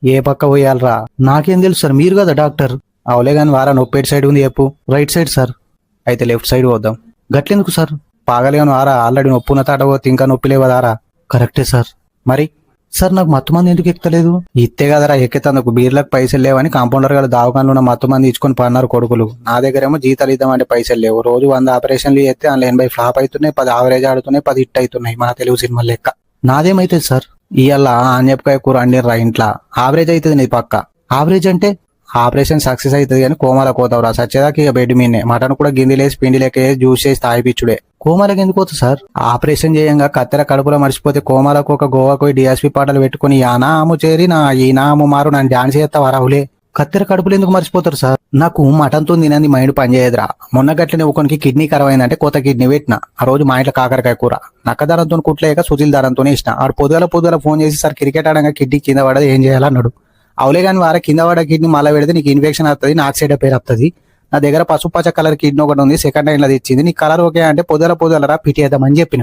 ఏ పక్క పోయాలరా? నాకేం తెలుసు సార్, మీరు కదా డాక్టర్. అవలే గాని వారా నొప్పి ఎటు సైడ్ ఉంది చెప్పు. Right side sir. అయితే లెఫ్ట్ సైడ్ పోద్దాం. గట్లెందుకు సార్? పాగలేను వారా, ఆల్రెడీ నొప్పున్న తాట పోతే ఇంకా నొప్పి లేవదారా? కరెక్టే సార్. మరి సార్ నాకు మత్తు మంది ఎందుకు ఎక్కలేదు? ఇత్తే కదరా ఎక్కేతందుకు. బీర్లకు పైసలు లేవని కాంపౌండర్ గారు దావకాన్లు ఉన్న మత్తు మంది ఇచ్చుకొని పన్నారు కొడుకులు. నా దగ్గరేమో జీతాలు ఇద్దామంటే పైసలు లేవు. రోజు 100 ఆపరేషన్లు చేస్తే అందులో 80 ఫ్లాప్ అవుతున్నాయి, 10 ఆవరేజ్ ఆడుతున్నాయి, 10 హిట్ అవుతున్నాయి. మన తెలుగు సినిమా లెక్క. నాదేమైతుంది సార్? ఇవాళ ఆన్యపకాయ కూర అండిర్రా ఇంట్లో. ఆవరేజ్ అవుతుంది నీ పక్క. ఆవరేజ్ అంటే ఆపరేషన్ సక్సెస్ అవుతుంది కానీ కోమాల కోతావురా సచ్చేదాకా ఇక బెడ్ మీనే. మటన్ కూడా గిందిలేసి పిండి లెక్క జ్యూస్ చేసి తాగిపిచ్చుడే. కోమాలకు ఎందుకు పోతుంది సార్? ఆపరేషన్ చేయంగా కత్తెర కడుపులో మర్చిపోతే కోమాలకు ఒక గోవాకు డిఎస్పీ పాటలు పెట్టుకుని యానా ఆము చేరి నా ఈ నాము మారు నన్ను డాన్స్ చేస్తావా రాహులే? కత్తెర కడుపులు ఎందుకు మర్చిపోతారు సార్? నాకు మటన్తో తినంది మైండ్ పనిచేయదురా. మొన్న గట్లనే ఒకనికి కిడ్నీ కరవైందంటే కొత్త కిడ్నీ పెట్టిన. ఆ రోజు మా ఇంట్లో కాకరకాయ కూర. నక్క దారంతో కుట్లేక సుజిల్ దారంతోనే ఇష్టం. ఆడు పొద్దుగల ఫోన్ చేసి సార్ క్రికెట్ ఆడంగా కిడ్నీ కింద పడదు ఏం చేయాలన్నాడు. అవలే కానీ వారా కింద పడ కిడ్నీ మళ్ళీ పెడితే నీకు ఇన్ఫెక్షన్ వస్తుంది, నాకు సైడ్ పేరు వస్తుంది. నా దగ్గర పసుపు పచ్చ కలర్ కిడ్నీ ఒకటి ఉంది, సెకండ్ హ్యాండ్ లో ఇచ్చింది. నీ కలర్ ఓకే అంటే పొద్దుగల పిటి వేద్దామని చెప్పిన.